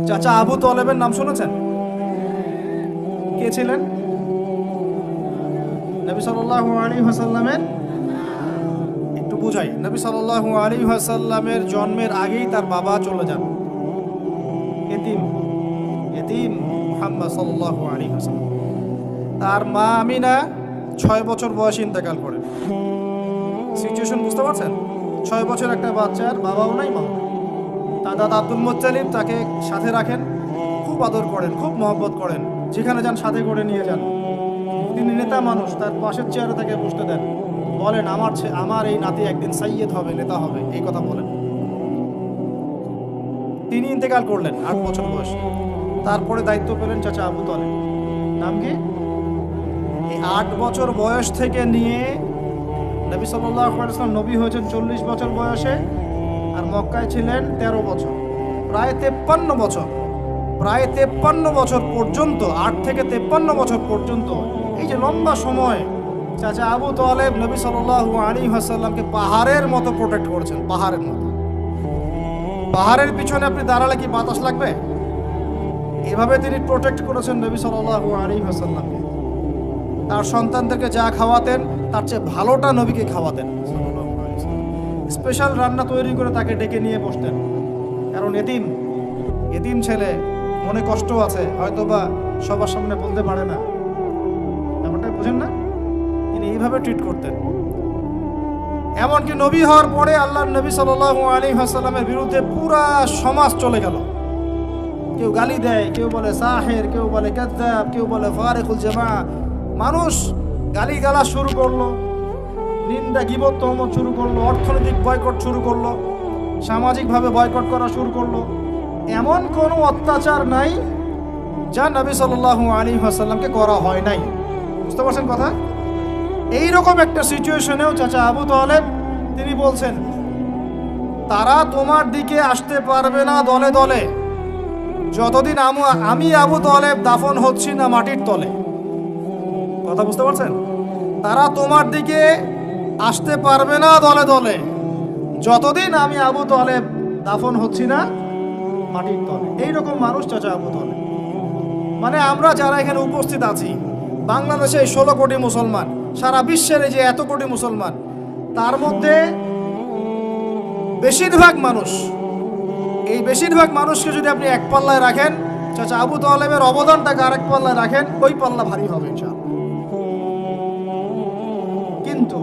চাচা আবু তালেবের নাম শুনেছেন? কে ছিলেন? নবী সাল্লাল্লাহু আলাইহি ওয়াসাল্লামের, একটু বুঝাই, নবী সাল্লাল্লাহু আলাইহি ওয়াসাল্লামের জন্মের আগেই তার বাবা চলে যান, এতিম এতিম মুহাম্মদ সাল্লাল্লাহু আলাইহি ওয়াসাল্লাম। তার মা আমিনা 6 বছর বয়সে ইন্তেকাল করেন। সিচুয়েশন বুঝতে পারছেন? 6 বছর একটা বাচ্চার বাবাও নাই, মা। তার দাদা আব্দুল মুত্তালিব তাকে সাথে রাখেন, খুব আদর করেন, খুব মহব্বত করেন, যেখানে যান সাথে করে নিয়ে যান। তিনি নেতা মানুষ, তার পাশের চেয়ারে তাকে বসতে দেন, বলেন আমার এই নাতি একদিন সাইয়্যেদ হবে, নেতা হবে, এই কথা বলেন। তিনি ইন্তেকাল করলেন 8 বছর বয়সে। তারপরে দায়িত্ব পেলেন চাচা আবু তালেব। নাম কি? এই 8 বছর বয়স থেকে নিয়ে নবী সাল্লাল্লাহু আলাইহি ওয়াসাল্লাম নবী হয়েছেন 40 বছর বয়সে, আর মক্কায় ছিলেন 13 বছর, প্রায় 53 বছর। প্রায় 53 বছর পর্যন্ত, 8 থেকে 53 বছর পর্যন্ত, এই যে লম্বা সময় চাচা আবু তালেব নবী সাল্লাল্লাহু আলাইহি ওয়াসাল্লামকে পাহাড়ের মতো প্রোটেক্ট করেছেন, পাহাড়ের মতো। পাহাড়ের পিছনে আপনি দাঁড়ালে কি বাতাস লাগবে? এভাবে তিনি প্রোটেক্ট করেছেন নবী সাল্লাল্লাহু আলাইহি ওয়াসাল্লামকে। তার সন্তানদেরকে যা খাওয়াতেন তার চেয়ে ভালোটা নবীকে খাওয়াতেন। স্পেশাল রান্না তৈরি করে তাকে ডেকে নিয়ে বসতেন, কারণ এতিম ছেলে, মনে কষ্ট আছে, হয়তোবা সবার সামনে বলতে পারে না, ব্যাপারটা বুঝেন না? তিনি এইভাবে ট্রিট করতেন। এমনকি নবী হওয়ার পরে আল্লাহর নবী সাল্লাল্লাহু আলাইহি ওয়াসাল্লামের বিরুদ্ধে পুরা সমাজ চলে গেল। কেউ গালি দেয়, কেউ বলে সাহের, কেউ বলে কাযযাব, কেউ বলে ফারিকুল জামা। মানুষ গালিগালা শুরু করলো, নিন্দা গীবত তহমত শুরু করলো, অর্থনৈতিক বয়কট শুরু করলো, সামাজিকভাবে বয়কট করা শুরু করলো। এমন কোনো অত্যাচার নাই যা নবী সাল্লাল্লাহু আলাইহি ওয়াসাল্লামকে করা হয় নাই। বুঝতে পারছেন কথা? এইরকম একটা সিচুয়েশনেও চাচা আবু তালেব তিনি বলছেন, তারা তোমার দিকে আসতে পারবে না দলে দলে যতদিন আমি আবু তালেব দাফন হচ্ছি না মাটির তলে। কথা বুঝতে পারছেন? তারা তোমার দিকে আসতে পারবে না দলে দলে যতদিন আমি আবু তালেব দাফন হচ্ছি না মাটির তলে। এইরকম মানুষ চাচা আবু তালেব। মানে আমরা যারা এখানে উপস্থিত আছি, বাংলাদেশে 16 কোটি মুসলমান, সারা বিশ্বের এই যে এত কোটি মুসলমান, তার মধ্যে বেশিরভাগ মানুষকে যদি আপনি এক পাল্লায় রাখেন, চাচা আবু তালেবের অবদানটাকে আরেক পাল্লায় রাখেন, ওই পাল্লা ভারী হবে ইনশাআল্লাহ। কিন্তু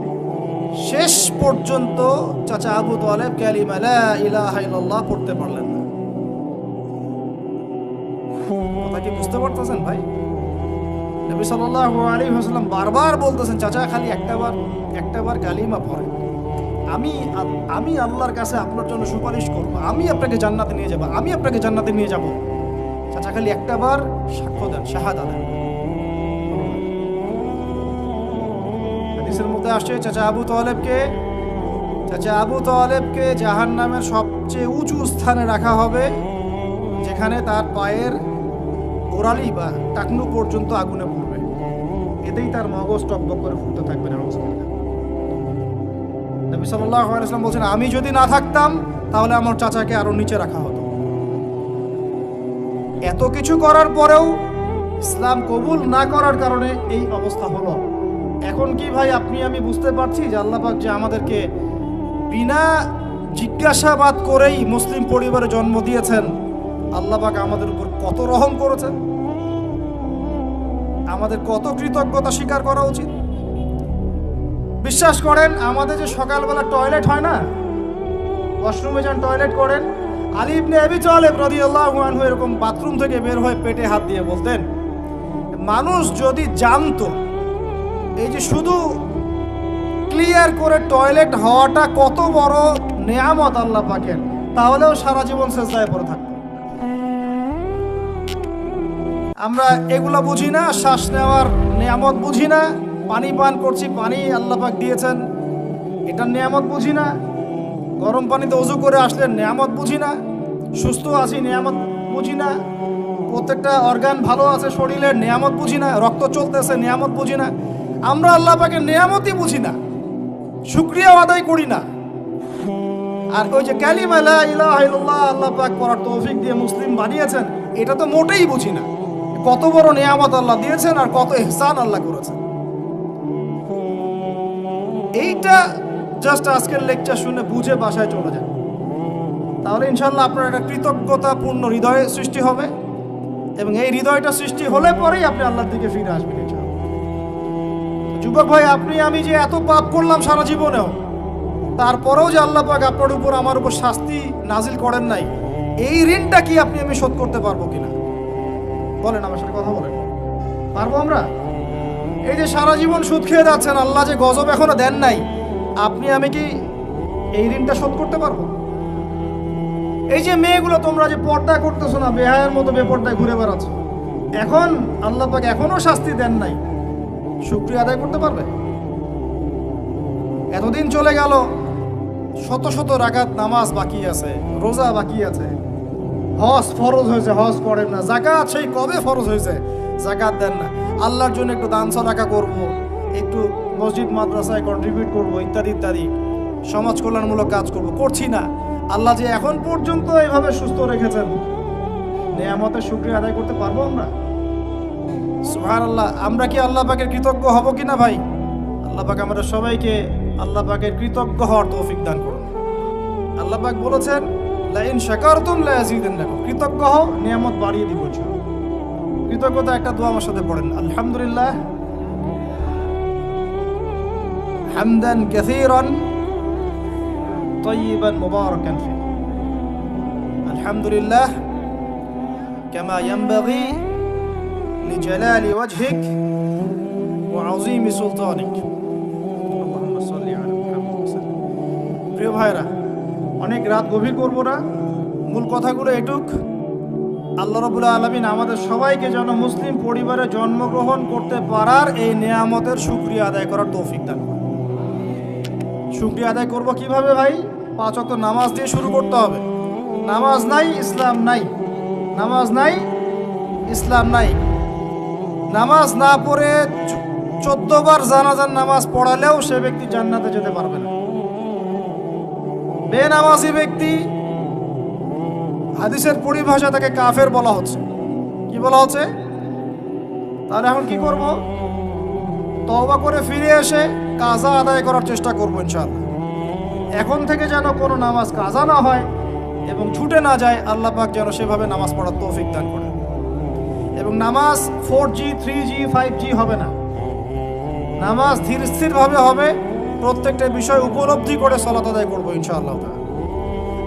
শেষ পর্যন্ত চাচা আবু তালেব কালিমা লা ইলাহা ইল্লাল্লাহ পড়তে পারলেন না। কথা কি বুঝতে পারতেছেন ভাই? নবী সাল্লাল্লাহু আলাইহি ওয়াসাল্লাম বারবার বলতেছেন, চাচা খালি একটাবার কালিমা পড়েন, আমি আল্লাহর কাছে আপনার জন্য সুপারিশ করব, আমি আপনাকে জান্নাতে নিয়ে যাব। চাচা খালি একটাবার সাক্ষ্য দেন, শাহাদা দেন। হাদিসের মধ্যে আসছে চাচা আবু তালেবকে জাহান্নামের সবচেয়ে উঁচু স্থানে রাখা হবে, যেখানে তার পায়ের গোড়ালি বা টাকনু পর্যন্ত আগুনে পড়বে। এতেই তার মগজ টকবক করে ফুটতে থাকবে। নবী সাল্লাল্লাহু আলাইহি ওয়াসাল্লাম বলছেন, আমি যদি না থাকতাম তাহলে আমার চাচাকে আরো নিচে রাখা হতো। এত কিছু করার পরেও ইসলাম কবুল না করার কারণে এই অবস্থা হলো। এখন কি ভাই আপনি আমি বুঝতে পারছি যে আল্লাহ পাক যে আমাদেরকে বিনা জিজ্ঞাসাবাদ করেই মুসলিম পরিবারে জন্ম দিয়েছেন, আল্লাহ পাক আমাদের উপর কত রহম করেছেন, আমাদের কত কৃতজ্ঞতা স্বীকার করা উচিত। বিশ্বাস করেন, আমাদের যে সকালবেলা টয়লেট হয় না, ওয়াশরুমে যান টয়লেট করেন, আলী ইবনে আবি তালেব রাদিয়াল্লাহু আনহু এরকম বাথরুম থেকে বের হয়ে পেটে হাত দিয়ে বলতেন, মানুষ যদি জানতো এই যে শুধু ক্লিয়ার করে টয়লেট হওয়াটা কত বড় নেয়ামত আল্লাহ পাকের, তাহলেও সারা জীবন সেজদায় পড়ে থাকতো। আমরা এগুলো বুঝি না, শ্বাস নেওয়ার নিয়ামত বুঝি না, পানি পান করছি, পানি আল্লাহ পাক দিয়েছেন, এটার নিয়ামত বুঝি না, গরম পানিতে ওযু করে আসলে নিয়ামত বুঝি না, সুস্থ আছি নিয়ামত বুঝি না, প্রত্যেকটা অর্গান ভালো আছে শরীরের নিয়ামত বুঝি না, রক্ত চলতেছে নিয়ামত বুঝি না। আমরা আল্লাহ পাকের নিয়ামতই বুঝি না, শুকরিয়া আদায় করি না। আর ওই যে কালিমা লা ইলাহা ইল্লাল্লাহ আল্লাহ পাক পড়ার তৌফিক দিয়ে মুসলিম বানিয়েছেন, এটা তো মোটেই বুঝি না। কত বড় নিয়ামত আল্লাহ দিয়েছেন আর কত ইহসান আল্লাহ করেছেন। এইটা জাস্ট আজকের লেকচার শুনে বুঝে বাসায় চলে যান, তাহলে ইনশাল্লাহ আপনার একটা কৃতজ্ঞতাপূর্ণ হৃদয় সৃষ্টি হবে, এবং এই হৃদয়টা সৃষ্টি হলে পরেই আপনি আল্লাহর দিকে ফিরে আসবেন ইনশাআল্লাহ। যুবক ভাই, আপনি আমি যে এত পাপ করলাম সারা জীবনেও, তারপরেও যে আল্লাহ পাক আপনার উপর আমার উপর শাস্তি নাজিল করেন নাই, এই ঋণটা কি আপনি আমি শোধ করতে পারবো কিনা? বলেন, আমার সাথে কথা বলেন, পারবো আমরা? এই যে সারা জীবন সুদ খেয়ে যাচ্ছেন, আল্লাহ যে গজব এখনো দেন নাই, আপনি আমি কি এই ঋণটা শোধ করতে পারবো? এই যে মেয়েগুলো তোমরা যে পর্দা করতেছো না, বেহায়ের মতো বেপর্দায় ঘুরে বেড়াচ্ছ, এখন আল্লাহ পাক এখনো শাস্তি দেন নাই, শুকরিয়া আদায় করতে পারবে? এতদিন চলে গেল, শত শত রাকাত নামাজ বাকি আছে, রোজা বাকি আছে, হজ ফরজ হয়েছে, হজ করেন না, যাকাত সেই কবে ফরজ হয়েছে, যাকাত দেন না, আল্লাহর জন্য একটু দান সদকা করব, একটু মসজিদ মাদ্রাসায় কন্ট্রিবিউট করব, ইত্যাদি ইত্যাদি সমাজ কল্যাণমূলক কাজ করব, করছি না। আল্লাহ যে এখন পর্যন্ত এইভাবে সুস্থ রেখেছেন, নিয়ামতের শুকরিয়া আদায় করতে পারবো আমরা? সুবহানাল্লাহ। আমরা কি আল্লাহ পাকের কৃতজ্ঞ হব কিনা ভাই? আল্লাহ পাক আমাদের সবাইকে আল্লাহ পাকের কৃতজ্ঞ হওয়ার তৌফিক দান করুন। আল্লাহ পাক বলেছেন, লা ইন শাকারতুম লা ইয়াজিদান্নাকুম, কৃতজ্ঞ হও, নিয়ামত বাড়িয়ে দিব। কৃতজ্ঞতা একটা দোয়া আমার সাথে পড়েন, আলহামদুলিল্লাহ হামদান কাসীরান তাইয়িবান মুবারাকান ফি, আলহামদুলিল্লাহ কামা ইয়ানবাগি লিজালালি ওয়াজহিক ওয়া আযীমি সুলতানিক, আল্লাহুম্মা সাল্লি আলা মুহাম্মাদ ওয়া সাল্লিম। প্রিয় ভাইরা, অনেক রাত গভীর করব না, মূল কথাগুলো এটুক। আল্লাহ রাব্বুল আলামিন আমাদের সবাইকে যেন মুসলিম পরিবারে জন্মগ্রহণ করতে পারার এই নিয়ামতের শুকরিয়া আদায় করার তৌফিক দান করেন। শুকরিয়া আদায় করব কিভাবে ভাই? 5 ওয়াক্ত নামাজ দিয়ে শুরু করতে হবে। নামাজ নাই ইসলাম নাই, নামাজ নাই ইসলাম নাই। নামাজ না পড়ে 14 বার জানাজার নামাজ পড়ালেও সে ব্যক্তি জান্নাতে যেতে পারবে না। বেনামাজি ব্যক্তি, হাদিসের পরিভাষা তাকে কাফের বলা হচ্ছে। কি বলা হচ্ছে? তাহলে এখন কি করব? তওবা করে ফিরে এসে কাজা আদায় করার চেষ্টা করব ইনশাআল্লাহ। এখন থেকে যেন কোনো নামাজ কাজা না হয় এবং ছুটে না যায়, আল্লাহ পাক যেন সেভাবে নামাজ পড়ার তৌফিক দান করেন। এবং নামাজ 4G 3G 5G হবে না, নামাজ ধীর স্থিরভাবে হবে, প্রত্যেকটা বিষয় উপলব্ধি করে সালাত আদায় করবো ইনশাআল্লাহ।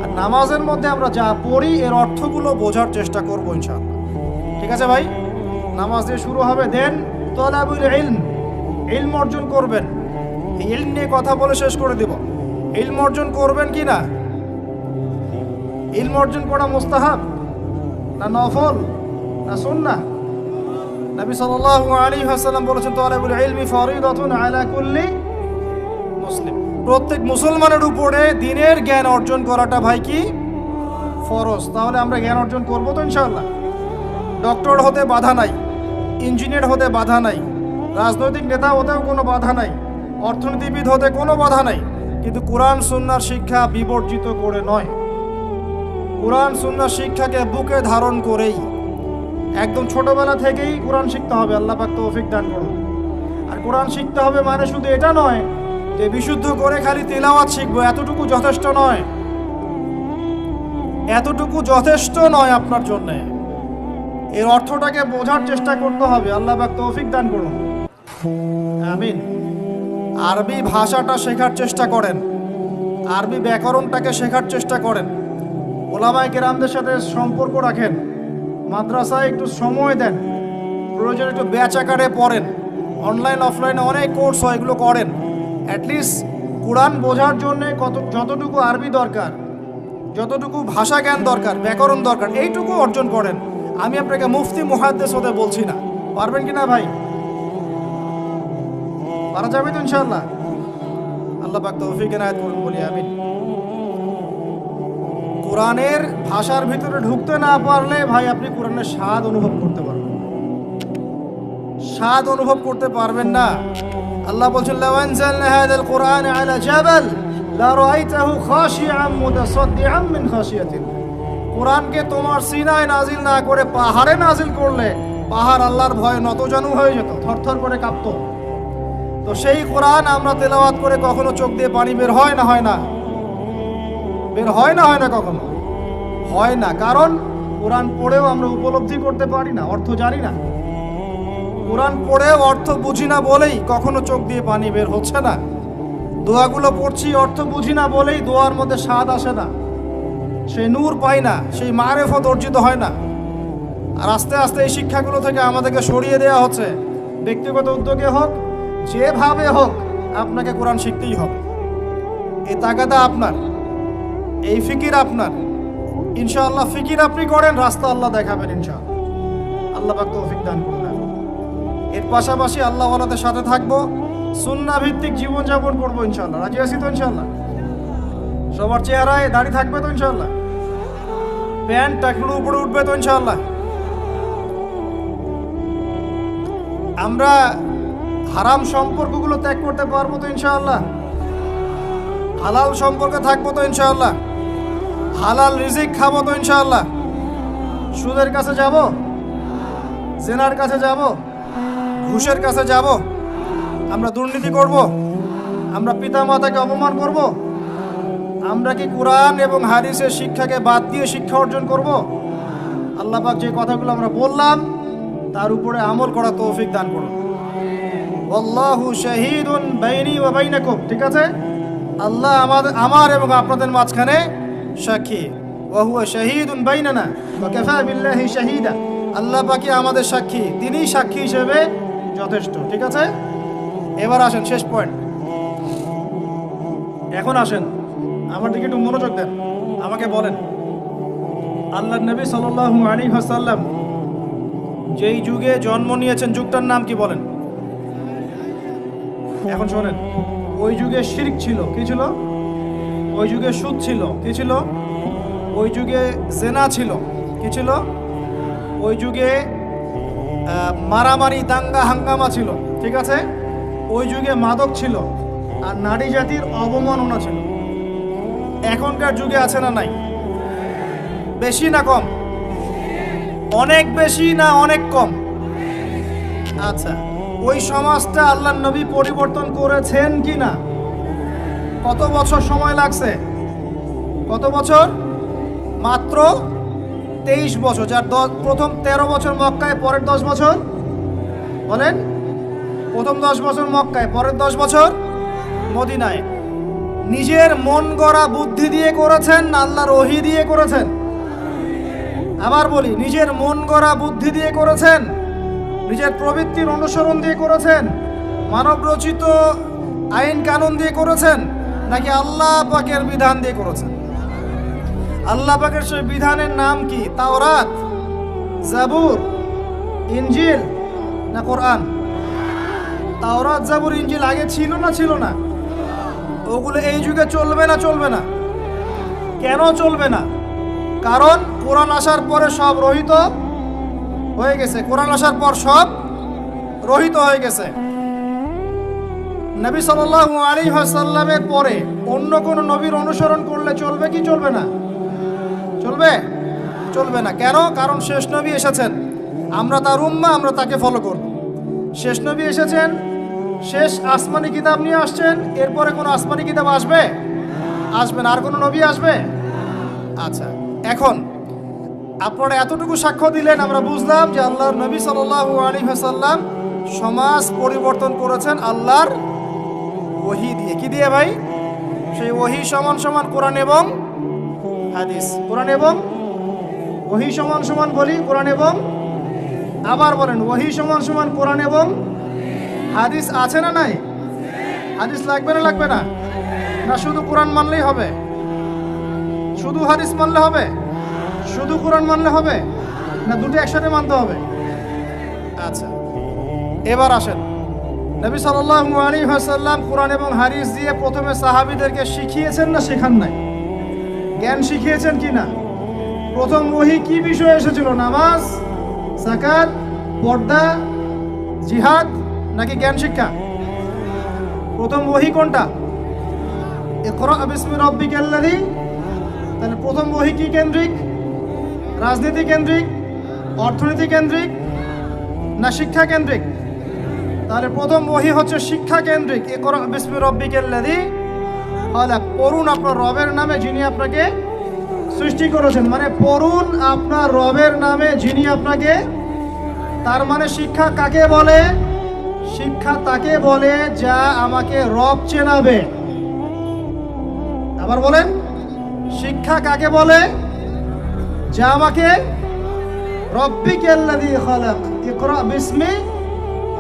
আর নামাজের মধ্যে আমরা যা পড়ি এর অর্থগুলো বোঝার চেষ্টা করবো ইনশাআল্লাহ। ঠিক আছে ভাই? নামাজ দিয়ে শুরু হবে, দেন তালাবুল ইলম, ইলম অর্জন করবেন। এই ইলম নিয়ে কথা বলে শেষ করে দিব। ইলম অর্জন করবেন কি না? ইলম অর্জন করা মুস্তাহাব না নফল না সুন্নাহ? নবী সাল্লাল্লাহু আলাইহি ওয়াসাল্লাম বলেছেন, তালাবুল ইলমি ফরিদাতুন আলা কুল্লি মুসলিম, প্রত্যেক মুসলমানের উপরে দ্বীনের জ্ঞান অর্জন করাটা ভাই কি ফরজ। তাহলে আমরা জ্ঞান অর্জন করবো তো ইনশাআল্লাহ। ডক্টর হতে বাধা নাই, ইঞ্জিনিয়ার হতে বাধা নাই, রাজনৈতিক নেতা হতেও কোনো বাধা নাই, অর্থনীতিবিদ হতে কোনো বাধা নাই, কিন্তু কোরআন সুন্নাহর শিক্ষা বিবর্জিত করে নয়। কোরআন সুন্নাহর শিক্ষাকে বুকে ধারণ করেই একদম ছোটবেলা থেকেই কোরআন শিখতে হবে। আল্লাহ পাক তৌফিক দান করুন। আর কোরআন শিখতে হবে মানে শুধু এটা নয় যে বিশুদ্ধ করে খালি তিলাওয়াত শিখবো, এতটুকু যথেষ্ট নয়, এতটুকু যথেষ্ট নয় আপনার জন্য। এর অর্থটাকে বোঝার চেষ্টা করতে হবে। আল্লাহ পাক তৌফিক দান করুন, আমিন। আরবি ভাষাটা শেখার চেষ্টা করেন, আরবি ব্যাকরণটাকে শেখার চেষ্টা করেন, ওলামায়ে কেরামদের সাথে সম্পর্ক রাখেন, মাদ্রাসায় একটু সময় দেন, প্রয়োজন একটু ব্যাচ আকারে পড়েন, অনলাইন অফলাইনে অনেক কোর্স হয়, এগুলো করেন। অ্যাটলিস্ট কোরআন বোঝার জন্যে যতটুকু আরবি দরকার, যতটুকু ভাষা জ্ঞান দরকার, ব্যাকরণ দরকার, এইটুকু অর্জন করেন। আমি আপনাকে মুফতি মুহাদ্দিস হতে বলছি না। পারবেন কি না ভাই? পারা যাবে তো ইনশাআল্লাহ। আল্লাহ পাক তৌফিক এনায়েত করুন, বলি আমিন। কোরআনের ভাষার ভিতরে ঢুকতে না পারলে ভাই আপনি কোরআনের স্বাদ অনুভব করতে পারবেন, স্বাদ অনুভব করতে পারবেন না। আল্লাহ বলছেন, লাউ আনজালনা হাযাল কুরআন আলা জাবাল লা রাআইতাহু খাশিআম মুতাসাদ্দিআম মিন খাশিয়াতিল্লাহ। কোরআনকে তোমার সিনায় নাজিল না করে পাহাড়ে নাজিল করলে পাহাড় আল্লাহর ভয়ে নতজানু হয়ে যেত, থরথর করে কাঁপতো। তো সেই কোরআন আমরা তেলাওয়াত করে কখনো চোখ দিয়ে পানি বের হয় না? হয় না? বের হয় না? হয় না? কখনো হয় না। কারণ কোরআন পড়েও আমরা উপলব্ধি করতে পারি না, অর্থ জানি না। কোরআন পড়েও অর্থ বুঝি না বলেই কখনো চোখ দিয়ে পানি বের হচ্ছে না। দোয়াগুলো পড়ছি অর্থ বুঝি না বলেই দোয়ার মধ্যে স্বাদ আসে না, সেই নূর পাই না, সেই মারেফত অর্জিত হয় না। আর আস্তে আস্তে এই শিক্ষাগুলো থেকে আমাদেরকে সরিয়ে দেওয়া হচ্ছে। ব্যক্তিগত উদ্যোগে হোক, যেভাবে হোক, আপনাকে কোরআন শিখতেই হবে। এই তাগাদা আপনার, এই ফিকির আপনার। ইনশাআল্লাহ ফিকির আপনি করেন, রাস্তা আল্লাহ দেখাবেন ইনশাআল্লাহ। আল্লাহ পাক তৌফিক দান করুন। এর পাশাপাশি আল্লাহ ওয়ালাদের সাথে থাকবো, সুন্নাহ ভিত্তিক জীবনযাপন করবো ইনশাআল্লাহ। রাজি আছি তো ইনশাআল্লাহ? সবার চেহারায় দাড়ি থাকবে তো ইনশাআল্লাহ? প্যান্ট টাকলু উপরে উঠবে তো ইনশাআল্লাহ? আমরা হারাম সম্পর্কগুলো ত্যাগ করতে পারবো তো ইনশাআল্লাহ? হালাল সম্পর্কে থাকবো তো ইনশাআল্লাহ? হালাল রিজিক খাবো তো ইনশাআল্লাহ? সুদের কাছে যাব? জেনার কাছে যাব? ঘুষের কাছে যাব? আমরা দুর্নীতি করব? আমরা পিতা মাতাকে অপমান করব? আমরা কি কোরআন এবং হাদিসের শিক্ষাকে বাদ দিয়ে শিক্ষা অর্জন করব? আল্লাহ পাক যে কথাগুলো আমরা বললাম তার উপরে আমল করা তৌফিক দান করুন। আল্লাহু শাহীদুন বাইনি ওয়া বাইনাকুম। ঠিক আছে? আল্লাহ আমার এবং আপনাদের মাঝখানে সাক্ষী। ওয়া হুয়া শাহীদুন বাইনানা ওয়া কাফা বিল্লাহি শাহীদা। আল্লাহ পাকই আমাদের সাক্ষী, তিনিই সাক্ষী হিসেবে যথেষ্ট। ঠিক আছে? এবার আসেন শেষ পয়েন্ট। এখন আসেন, আমার দিকে একটু মনোযোগ দেন, আমাকে বলেন আল্লাহর নবী সাল্লাল্লাহু আলাইহি ওয়াসাল্লাম যেই যুগে জন্ম নিয়েছেন, যুগটার নাম কি বলেন? এখন শোনেন, ওই যুগে শিরক ছিল। কি ছিল? ওই যুগে সুদ ছিল। কি ছিল? ওই যুগে জেনা ছিল। কি ছিল? ওই যুগে মারামারি দাঙ্গা হাঙ্গামা ছিল। ঠিক আছে? ওই যুগে মাদক ছিল আর নারী জাতির অবমাননা ছিল। এখনকার যুগে আছে না নাই? বেশি না কম? অনেক বেশি না অনেক কম? আচ্ছা, ওই সমাজটা আল্লাহর নবী পরিবর্তন করেছেন কি না? কত বছর সময় লাগছে? কত বছর? মাত্র 23 বছর। যার প্রথম 13 বছর মক্কায়, পরের 10 বছর বলেন। প্রথম 10 বছর মক্কায়, পরের 10 বছর মদিনায়। নিজের মন গড়া বুদ্ধি দিয়ে করেছেন না আল্লাহর ওহী দিয়ে করেছেন? আবার বলি, নিজের মন গড়া বুদ্ধি দিয়ে করেছেন, নিজের প্রবৃত্তির অনুসরণ দিয়ে করেছেন, মানব রচিত আইন কানুন দিয়ে করেছেন, নাকি আল্লাহ পাকের বিধান দিয়ে করেছেন? আল্লাহ পাকের সেই বিধানের নাম কি? তাওরাত, জাবুর, ইনজিল না কোরআন? তাওরাত, জাবুর, ইনজিল আগে ছিল না ছিল না? ওগুলো এই যুগে চলবে না চলবে না? কেন চলবে না? কারণ কোরআন আসার পরে সব রহিত হয়ে গেছে। কোরআন আসার পর সব রহিত হয়ে গেছে। নবী সাল্লাল্লাহু আলাইহি ওয়াসাল্লামের পরে অন্য কোন নবীর অনুসরণ করলে চলবে কি চলবে না? চলবে? চলবে না। কেন? কারণ শেষ নবী এসেছেন, আমরা তার উম্মাহ, আমরা তাকে ফলো করব। শেষ নবী এসেছেন, শেষ আসমানি কিতাব নিয়ে আসছেন। এরপরে কোনো আসমানি কিতাব আসবে? আসবে না। আর কোনো নবী আসবে? আচ্ছা, এখন আপনারা এতটুকু সাক্ষ্য দিলেন, আমরা বুঝলাম যে আল্লাহর নবী সাল্লাল্লাহু আলাইহি ওয়াসাল্লাম সমাজ পরিবর্তন করেছেন আল্লাহর ওহী দিয়ে। কি দিয়ে ভাই? সেই ওহী সমান সমান কোরআন এবং হাদিস। কোরআন এবং ওহী সমান সমান বলি কোরআন এবং, আবার বলেন ওহী সমান সমান কোরআন এবং হাদিস। আছে না নাই? হাদিস লাগবে না লাগবে না? না শুধু কোরআন মানলেই হবে? শুধু হাদিস মানলে হবে? শুধু কোরআন মানলে হবে? না দুটো একসাথে মানতে হবে? আচ্ছা, এবার আসেন, নবী সাল্লাল্লাহু আলাইহি ওয়াসাল্লাম কোরআন এবং হাদিস দিয়ে প্রথমে সাহাবীদেরকে শিখিয়েছেন না শেখান নাই? জ্ঞান শিখিয়েছেন কি না? প্রথম ওহী কি বিষয়ে এসেছিল? নামাজ, যাকাত, পর্দা, জিহাদ নাকি জ্ঞান শিক্ষা? প্রথম ওহী কোনটা? ইকরা বিসমি রাব্বিকাল্লাযী, তাহলে প্রথম বহি কি কেন্দ্রিক? রাজনীতি কেন্দ্রিক, অর্থনীতি কেন্দ্রিক, না শিক্ষা কেন্দ্রিক? তাহলে প্রথম বহি হচ্ছে শিক্ষা কেন্দ্রিক। ইকরা বিসমি রাব্বিকাল্লাযী খালাক, পড়ুন আপনার রবের নামে যিনি আপনাকে সৃষ্টি করেছেন। মানে পড়ুন আপনার রবের নামে যিনি আপনাকে, তার মানে শিক্ষা কাকে বলে? শিক্ষা তাকে বলে যা আমাকে রব চেনাবে। আবার বলেন, শিক্ষা কাকে বলে? যা আমাকে রব্বিকাল্লাযী খালাক, ইকরা বিসমি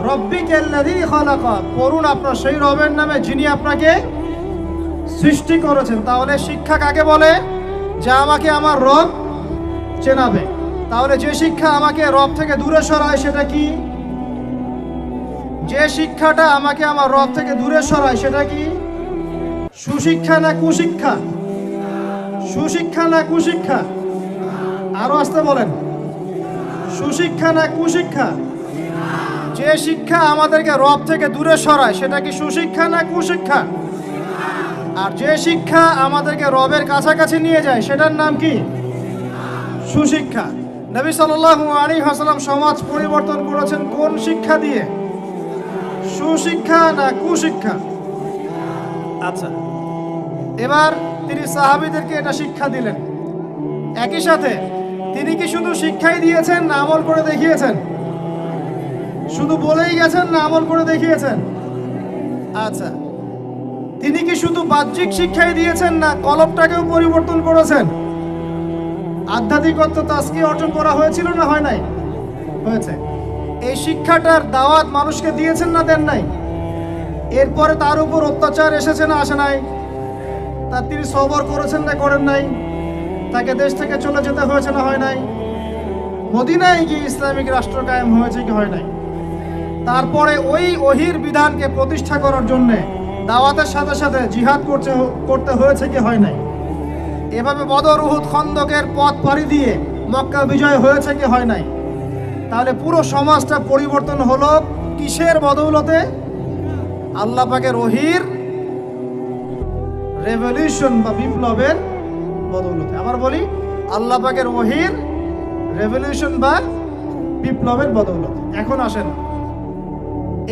রব্বিকাল্লাযী খালাক, পড়ুন আপনার সেই রবের নামে যিনি আপনাকে সৃষ্টি করেছেন। তাহলে শিক্ষা কাকে বলে? যা আমাকে আমার রব চেনাবে। তাহলে যে শিক্ষা আমাকে রব থেকে দূরে সরায় সেটা কি? যে শিক্ষাটা আমাকে আমার রব থেকে দূরে সরায় সেটা কি? সুশিক্ষা না কুশিক্ষা? সুশিক্ষা না কুশিক্ষা? আরো আসতে বলেন, সুশিক্ষা না কুশিক্ষা? যে শিক্ষা আমাদেরকে রব থেকে দূরে সরায় সেটা কি সুশিক্ষা না কুশিক্ষা? আর যে শিক্ষা আমাদেরকে রবের কাছাকাছি নিয়ে যায় সেটার নাম কি? সুশিক্ষা। নবী সাল্লাল্লাহু আলাইহি ওয়াসাল্লাম সমাজ পরিবর্তন করেছেন কোন শিক্ষা দিয়ে? সুশিক্ষা না কুশিক্ষা? আচ্ছা, এবার তিনি সাহাবীদেরকে এটা শিক্ষা দিলেন। একই সাথে তিনি কি শুধু শিক্ষাই দিয়েছেন না আমল করে দেখিয়েছেন? শুধু বলেই গেছেন না আমল করে দেখিয়েছেন? আচ্ছা, তিনি কি শুধু বাহ্যিক শিক্ষাই দিয়েছেন না কলবটাকেও পরিবর্তন করেছেন? আধ্যাত্মিকত্ব তাস্কি অর্জন করা হয়েছিল না হয় নাই? হয়েছে। এই শিক্ষাটার দাওয়াত মানুষকে দিয়েছেন না দেন নাই? এরপরে তার উপর অত্যাচার এসেছে না আসে নাই? তার তিনি সবর করেছেন না করেন নাই? তাকে দেশ থেকে চলে যেতে হয়েছে না হয় নাই? মদিনায় গিয়ে ইসলামিক রাষ্ট্র কায়েম হয়েছে কি হয় নাই? তারপরে ওই ওহির বিধানকে প্রতিষ্ঠা করার জন্যে দাওয়াতের সাথে সাথে জিহাদ করতে হয়েছে কি হয় নাই? এভাবে বদর, উহুদ, খন্দকের পথ পাড়ি দিয়ে মক্কা বিজয় হয়েছে কি হয় নাই? তাহলে পুরো সমাজটা পরিবর্তন হলো কিসের বদৌলতে? আল্লাহ পাকের ওহির রেভলিউশন বা বিপ্লবের বদৌলতে। আবার বলি, আল্লাহ পাকের ওহির রেভলিউশন বা বিপ্লবের বদৌলতে। এখন আসেন,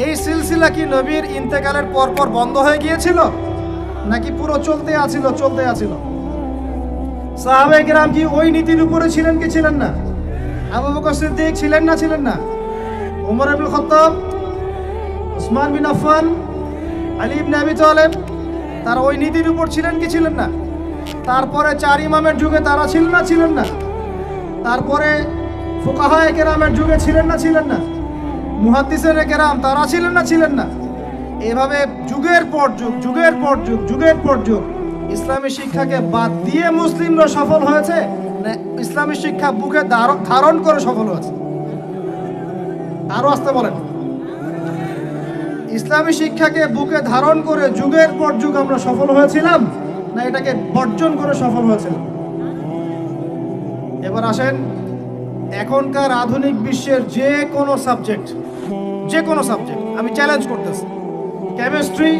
এই সিলসিলা কি নবীর ইন্তেকালের পরপর বন্ধ হয়ে গিয়েছিল নাকি পুরো চলতে আছিল? সাহাবায়ে কেরাম কি ওই নীতির উপরে ছিলেন কি ছিলেন না? আবু বকর সিদ্দিক ছিলেন না? ওমর ইবনে খাত্তাব, উসমান বিন আফফান, আলী ইবনে আবি তালেব, তারা ওই নীতির উপর ছিলেন কি ছিলেন না? তারপরে চার ইমামের যুগে তারা ছিলেন না? তারপরে ফুকাহায়ে কেরামের যুগে ছিলেন না? মুহাদ্দিসিনে কেরাম তারা ছিলেন না? এভাবে যুগের পর যুগ ইসলামী শিক্ষাকে বাদ দিয়ে মুসলিমরা সফল হয়েছে না ইসলামী শিক্ষা বুকে ধারণ করে সফল হয়েছে? আরো আসতে বলেন, ইসলামী শিক্ষাকে বুকে ধারণ করে যুগের পর যুগ আমরা সফল হয়েছিলাম না এটাকে বর্জন করে সফল হয়েছিলাম? এবার আসেন, এখনকার আধুনিক বিশ্বের যে কোনো সাবজেক্ট আমি চ্যালেঞ্জ করতেছি, chemistry,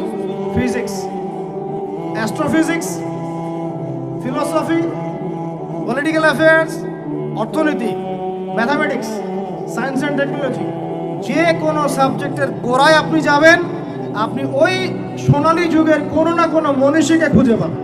physics, astrophysics, philosophy, political affairs, অর্থনীতি, ম্যাথামেটিক্স, সায়েন্স অ্যান্ড টেকনোলজি, যে কোনো সাবজেক্টের গোড়ায় আপনি যাবেন, আপনি ওই সোনালী যুগের কোনো না কোনো মনীষীকে খুঁজে পাবেন।